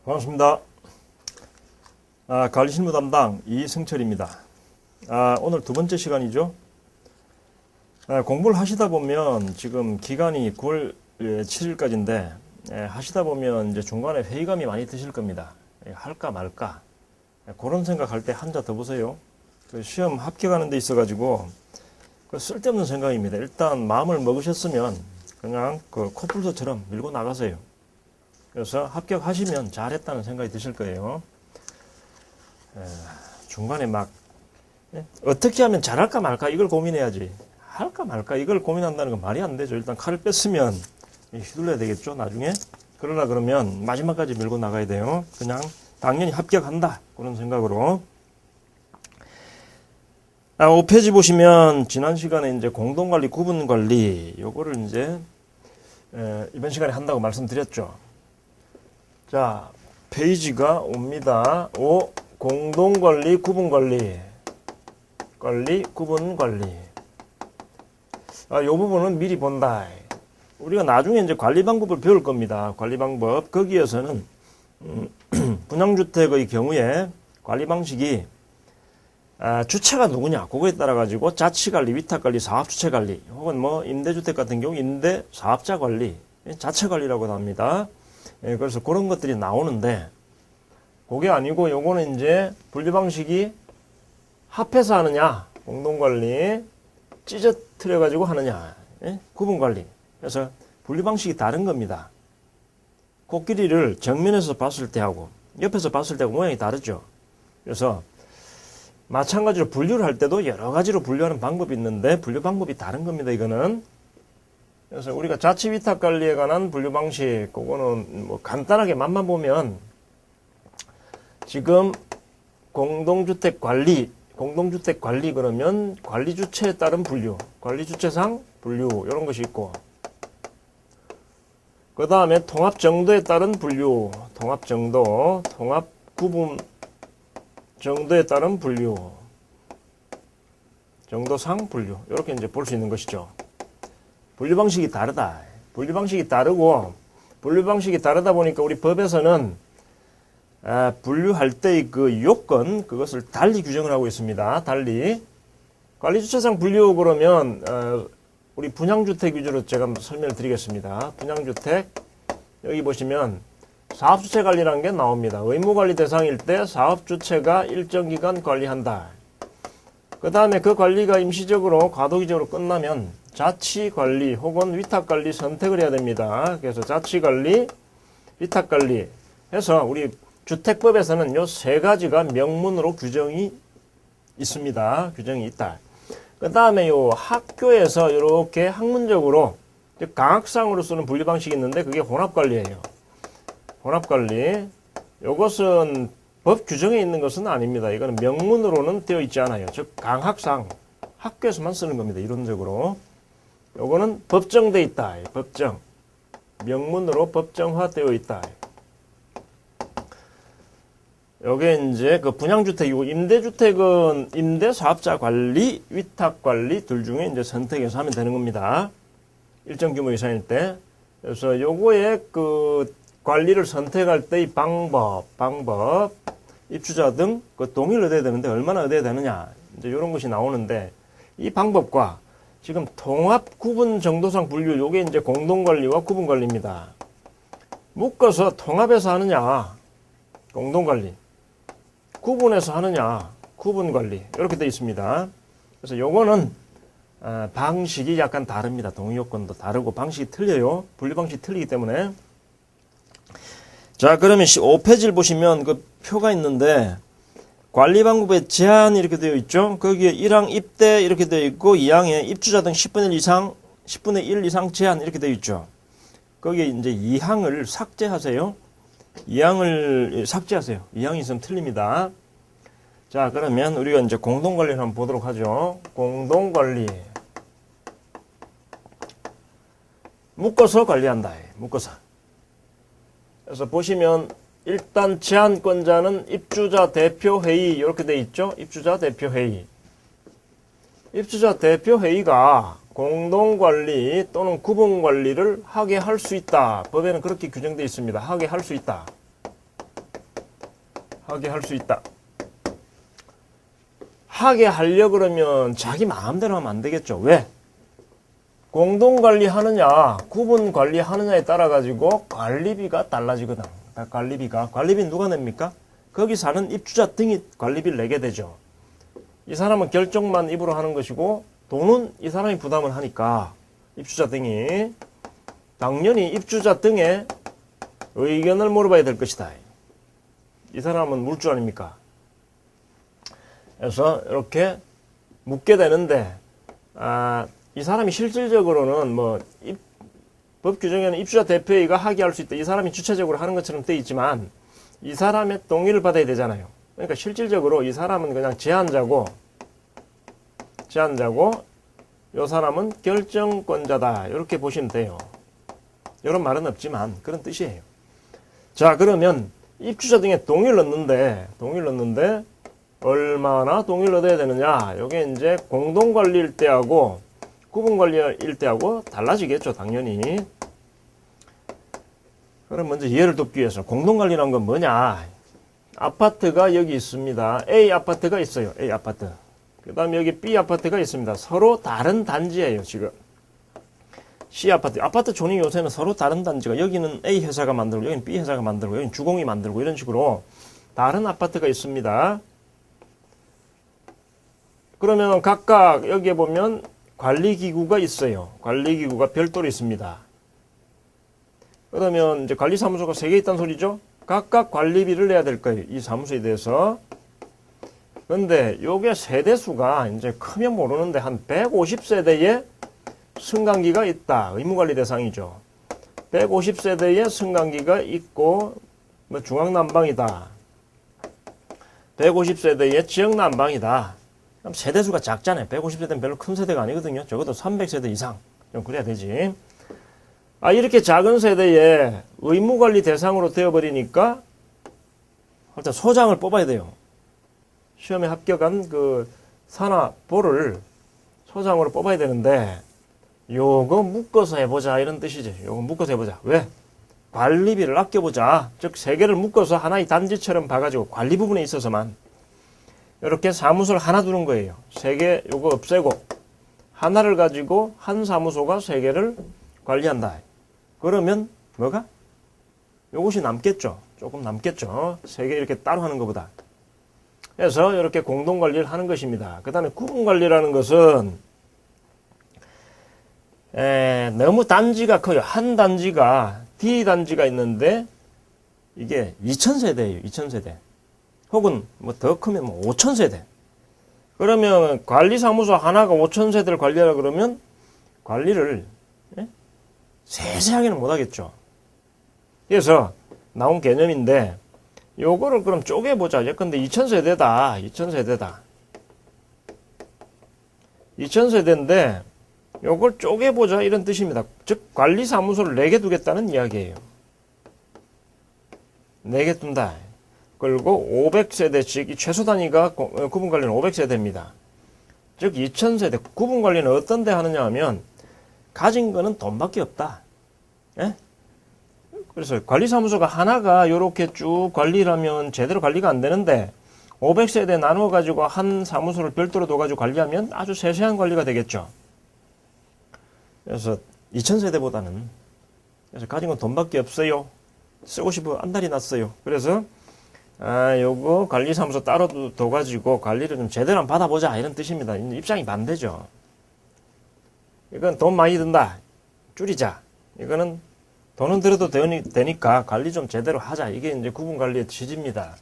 반갑습니다. 관리실무 담당 이승철입니다. 오늘 두 번째 시간이죠. 공부를 하시다 보면 지금 기간이 9월 7일까지인데 하시다 보면 이제 중간에 회의감이 많이 드실 겁니다. 할까 말까 그런 생각할 때 한자 더 보세요. 그 시험 합격하는 데 있어가지고 쓸데없는 생각입니다. 일단 마음을 먹으셨으면 그냥 그 코뿔소처럼 밀고 나가세요. 그래서 합격하시면 잘했다는 생각이 드실 거예요. 중간에 막 어떻게 하면 잘할까 말까 이걸 고민해야지, 할까 말까 이걸 고민한다는 건 말이 안 되죠. 일단 칼을 뺐으면 휘둘러야 되겠죠 나중에. 그러나 그러면 마지막까지 밀고 나가야 돼요. 그냥 당연히 합격한다 그런 생각으로. 5페이지 보시면 지난 시간에 이제 공동관리, 구분관리 요거를 이제 이번 시간에 한다고 말씀드렸죠. 자, 페이지가 옵니다. 5. 공동관리, 구분관리. 관리, 구분관리. 요 부분은 미리 본다. 우리가 나중에 이제 관리 방법을 배울 겁니다. 관리 방법. 거기에서는 분양주택의 경우에 관리 방식이 주체가 누구냐 그거에 따라 가지고 자치관리, 위탁관리, 사업주체관리 혹은 뭐 임대주택 같은 경우 임대사업자관리, 자체관리라고 합니다. 그래서 그런 것들이 나오는데 그게 아니고 요거는 이제 분류방식이 합해서 하느냐 공동관리, 찢어뜨려 가지고 하느냐 구분관리. 그래서 분류방식이 다른 겁니다. 코끼리를 정면에서 봤을 때하고 옆에서 봤을 때하고 모양이 다르죠. 그래서 마찬가지로 분류를 할 때도 여러 가지로 분류하는 방법이 있는데 분류 방법이 다른 겁니다. 이거는. 그래서 우리가 자치위탁관리에 관한 분류 방식, 그거는 뭐 간단하게 맛만 보면 지금 공동주택 관리 그러면 관리주체에 따른 분류, 관리주체상 분류 이런 것이 있고, 그 다음에 통합정도에 따른 분류, 통합정도, 통합구분 정도에 따른 분류, 정도상 분류 이렇게 이제 볼 수 있는 것이죠. 분류 방식이 다르다. 분류 방식이 다르고 분류 방식이 다르다 보니까 우리 법에서는 분류할 때의 그 요건 그것을 달리 규정을 하고 있습니다. 달리 관리주체상 분류 그러면 우리 분양주택 위주로 제가 설명을 드리겠습니다. 분양주택 여기 보시면 사업주체 관리라는 게 나옵니다. 의무관리 대상일 때 사업주체가 일정 기간 관리한다. 그 다음에 그 관리가 임시적으로 과도기적으로 끝나면 자치관리 혹은 위탁관리 선택을 해야 됩니다. 그래서 자치관리, 위탁관리 해서 우리 주택법에서는 요 세 가지가 명문으로 규정이 있습니다. 규정이 있다. 그 다음에 요 학교에서 이렇게 학문적으로 강학상으로 쓰는 분류 방식이 있는데 그게 혼합관리예요. 혼합관리. 이것은 법 규정에 있는 것은 아닙니다. 이거는 명문으로는 되어 있지 않아요. 즉 강학상 학교에서만 쓰는 겁니다. 이론적으로. 요거는 법정돼 있다. 법정. 명문으로 법정화되어 있다. 요게 이제 그 분양주택이고, 임대주택은 임대사업자 관리, 위탁 관리 둘 중에 이제 선택해서 하면 되는 겁니다. 일정 규모 이상일 때. 그래서 요거에 그 관리를 선택할 때의 방법, 입주자 등 그 동의를 얻어야 되는데 얼마나 얻어야 되느냐. 이제 이런 것이 나오는데 이 방법과 지금 통합 구분 정도상 분류 요게 이제 공동관리와 구분관리입니다. 묶어서 통합해서 하느냐, 공동관리. 구분해서 하느냐, 구분관리. 이렇게 되어 있습니다. 그래서 요거는 방식이 약간 다릅니다. 동의요건도 다르고 방식이 틀려요. 분류 방식이 틀리기 때문에. 자, 그러면 5페이지를 보시면 그 표가 있는데 관리 방법에 제한이 이렇게 되어 있죠. 거기에 1항 입대 이렇게 되어 있고 2항에 입주자 등 10분의 1 이상 제한 이렇게 되어 있죠. 거기에 이제 2항을 삭제하세요. 2항을 삭제하세요. 2항이 있으면 틀립니다. 자, 그러면 우리가 이제 공동관리를 한번 보도록 하죠. 공동관리. 묶어서 관리한다. 묶어서. 그래서 보시면 일단 제한권자는 입주자 대표회의 이렇게 돼 있죠. 입주자 대표회의. 입주자 대표회의가 공동관리 또는 구분관리를 하게 할 수 있다. 법에는 그렇게 규정되어 있습니다. 하게 할 수 있다. 하게 할 수 있다. 하게 하려 그러면 자기 마음대로 하면 안 되겠죠. 왜? 공동 관리하느냐, 구분 관리하느냐에 따라 가지고 관리비가 달라지거든. 관리비 누가 냅니까? 거기 사는 입주자 등이 관리비를 내게 되죠. 이 사람은 결정만 입으로 하는 것이고 돈은 이 사람이 부담을 하니까 입주자 등이 당연히 입주자 등의 의견을 물어봐야 될 것이다. 이 사람은 물주 아닙니까? 그래서 이렇게 묻게 되는데 이 사람이 실질적으로는 법 규정에는 입주자 대표회의가 하기할 수 있다. 이 사람이 주체적으로 하는 것처럼 되어 있지만 이 사람의 동의를 받아야 되잖아요. 그러니까 실질적으로 이 사람은 그냥 제안자고 이 사람은 결정권자다. 이렇게 보시면 돼요. 이런 말은 없지만 그런 뜻이에요. 자, 그러면 입주자 등의 동의를 넣는데 얼마나 동의를 얻어야 되느냐? 이게 이제 공동관리일 때하고 구분관리일 때하고 달라지겠죠, 당연히. 그럼 먼저 이해를 돕기 위해서 공동관리란 건 뭐냐? 아파트가 여기 있습니다. A 아파트가 있어요. A 아파트. 그 다음에 여기 B 아파트가 있습니다. 서로 다른 단지예요, 지금. C 아파트 존이 요새는 서로 다른 단지가, 여기는 A 회사가 만들고, 여기는 B 회사가 만들고, 여기는 주공이 만들고, 이런 식으로 다른 아파트가 있습니다. 그러면 각각 여기에 보면 관리기구가 있어요. 관리기구가 별도로 있습니다. 그러면 이제 관리사무소가 3개 있다는 소리죠? 각각 관리비를 내야 될 거예요. 이 사무소에 대해서. 근데 요게 세대수가 이제 크면 모르는데 한 150세대의 승강기가 있다. 의무관리 대상이죠. 150세대의 승강기가 있고, 중앙난방이다. 150세대의 지역난방이다. 그럼 세대수가 작잖아요. 150세대는 별로 큰 세대가 아니거든요. 적어도 300세대 이상. 좀 그래야 되지. 이렇게 작은 세대의 의무관리 대상으로 되어버리니까, 일단 소장을 뽑아야 돼요. 시험에 합격한 그 산하보를 소장으로 뽑아야 되는데, 요거 묶어서 해보자. 이런 뜻이지. 요거 묶어서 해보자. 왜? 관리비를 아껴보자. 즉, 3개를 묶어서 하나의 단지처럼 봐가지고 관리 부분에 있어서만 이렇게 사무소를 하나 두는 거예요. 3개 요거 없애고 하나를 가지고 한 사무소가 3개를 관리한다. 그러면 뭐가? 요것이 남겠죠. 조금 남겠죠. 3개 이렇게 따로 하는 것보다. 그래서 이렇게 공동관리를 하는 것입니다. 그 다음에 구분관리라는 것은 너무 단지가 커요. 한 단지가 D단지가 있는데 이게 2000세대예요. 2000세대. 혹은 더 크면 5000세대. 그러면 관리사무소 하나가 5000세대를 관리하라 그러면 관리를 세세하게는 못하겠죠. 그래서 나온 개념인데 요거를 그럼 쪼개보자. 예컨대 2000세대다. 2000세대인데 요걸 쪼개보자 이런 뜻입니다. 즉 관리사무소를 4개 두겠다는 이야기예요. 4개 둔다. 그리고 500세대씩 최소 단위가 구분관리는 500세대입니다. 즉 2000세대 구분관리는 어떤 데 하느냐 하면 가진 거는 돈밖에 없다. 예? 그래서 관리사무소가 하나가 이렇게 쭉 관리를 하면 제대로 관리가 안 되는데 500세대 나누어 가지고 한 사무소를 별도로 둬가지고 관리하면 아주 세세한 관리가 되겠죠. 그래서 2000세대보다는 그래서 가진 건 돈밖에 없어요. 쓰고 싶어 안달이 났어요. 그래서 요거 관리사무소 따로 둬가지고 관리를 좀 제대로 한번 받아보자 이런 뜻입니다. 입장이 반대죠. 이건 돈 많이 든다. 줄이자. 이거는 돈은 들어도 되니까 관리 좀 제대로 하자. 이게 이제 구분관리의 취지입니다.